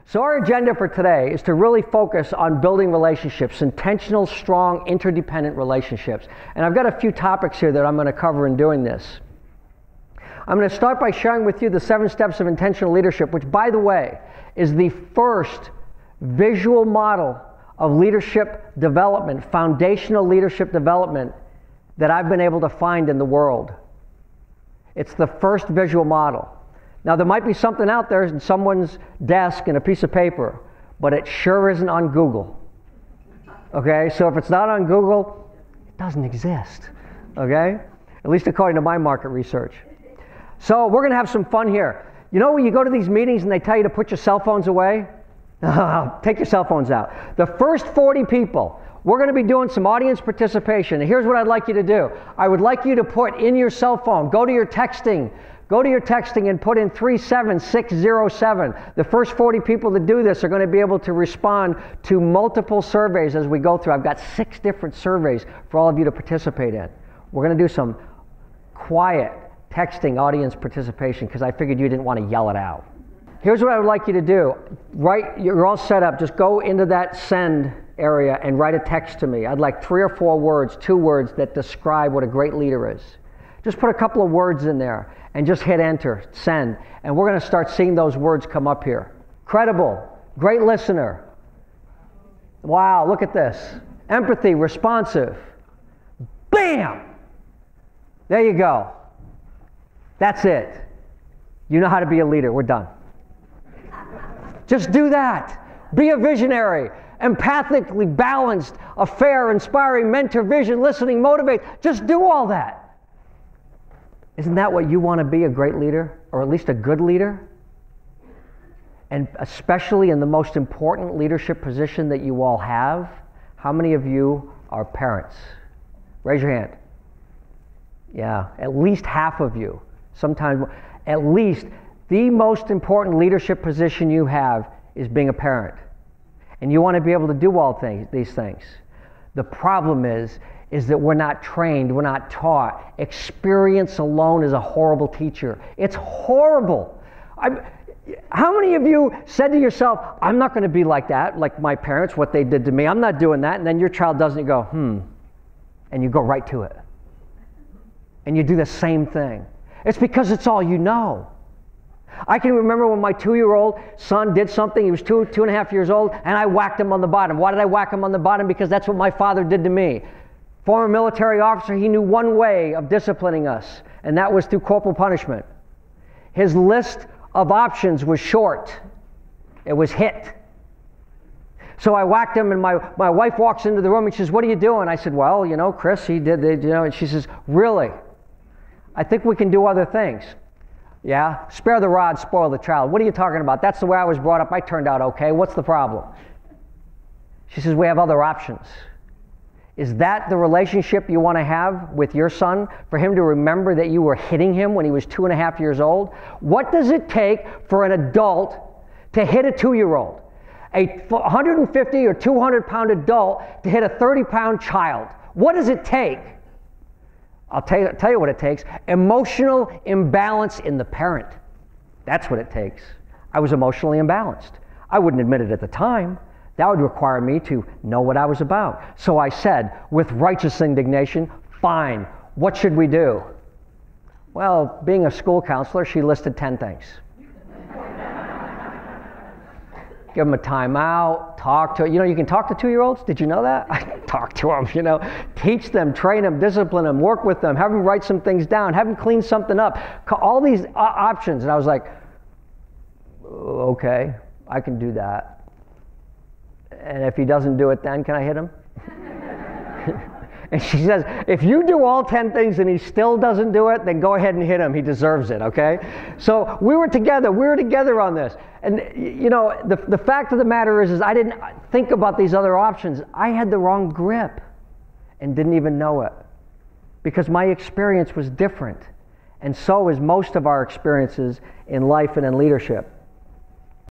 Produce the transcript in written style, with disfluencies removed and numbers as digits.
So our agenda for today is to really focus on building relationships, intentional, strong, interdependent relationships. And I've got a few topics here that I'm going to cover in doing this. I'm going to start by sharing with you the 7 steps of intentional leadership, which, by the way, is the first visual model of leadership development, foundational leadership development, that I've been able to find in the world. It's the first visual model. Now, there might be something out there in someone's desk and a piece of paper, but it sure isn't on Google. Okay, so if it's not on Google, it doesn't exist. Okay, at least according to my market research. So we're going to have some fun here. You know when you go to these meetings and they tell you to put your cell phones away? Take your cell phones out. The first 40 people, we're going to be doing some audience participation. And here's what I'd like you to do. I would like you to put in your cell phone, go to your texting and put in 37607. The first 40 people that do this are going to be able to respond to multiple surveys as we go through. I've got 6 different surveys for all of you to participate in. We're going to do some quiet texting audience participation because I figured you didn't want to yell it out. Here's what I would like you to do. You're all set up. Just go into that send area and write a text to me. I'd like 3 or 4 words, 2 words that describe what a great leader is. Just put a couple of words in there and just hit enter, send. And we're going to start seeing those words come up here. Credible, great listener. Wow, look at this. Empathy, responsive. Bam! There you go. That's it. You know how to be a leader. We're done. Just do that. Be a visionary, empathically balanced, a fair, inspiring mentor, vision, listening, motivate. Just do all that. Isn't that what you want to be, a great leader, or at least a good leader? And especially in the most important leadership position that you all have, how many of you are parents? Raise your hand. Yeah, at least half of you. Sometimes more. At least the most important leadership position you have is being a parent. And you want to be able to do all these things. The problem is that we're not trained, we're not taught. Experience alone is a horrible teacher. It's horrible. How many of you said to yourself, I'm not going to be like that, like my parents, what they did to me, I'm not doing that, and then your child doesn't, you go, and you go right to it. And you do the same thing. It's because it's all you know. I can remember when my 2-year-old son did something, he was 2.5 years old, and I whacked him on the bottom. Why did I whack him on the bottom? Because that's what my father did to me. Former military officer, he knew one way of disciplining us, and that was through corporal punishment. His list of options was short. It was hit. So I whacked him, and my wife walks into the room and she says, what are you doing? I said, well, you know, Chris, he did, and she says, really? I think we can do other things. Yeah? Spare the rod, spoil the child. What are you talking about? That's the way I was brought up. I turned out okay. What's the problem? She says, we have other options. Is that the relationship you want to have with your son? For him to remember that you were hitting him when he was 2.5 years old? What does it take for an adult to hit a 2-year-old? A 150 or 200-pound adult to hit a 30-pound child? What does it take? I'll tell you what it takes. Emotional imbalance in the parent. That's what it takes. I was emotionally imbalanced. I wouldn't admit it at the time. That would require me to know what I was about. So I said, with righteous indignation, fine, what should we do? Well, being a school counselor, she listed 10 things. Give them a timeout, talk to, you can talk to 2-year-olds. Did you know that? I talk to them, teach them, train them, discipline them, work with them, have them write some things down, have them clean something up, all these options. And I was like, okay, I can do that. And if he doesn't do it then, can I hit him? And she says, if you do all 10 things and he still doesn't do it, then go ahead and hit him. He deserves it, okay? So we were together on this. And the fact of the matter is I didn't think about these other options. I had the wrong grip and didn't even know it because my experience was different. And so is most of our experiences in life and in leadership.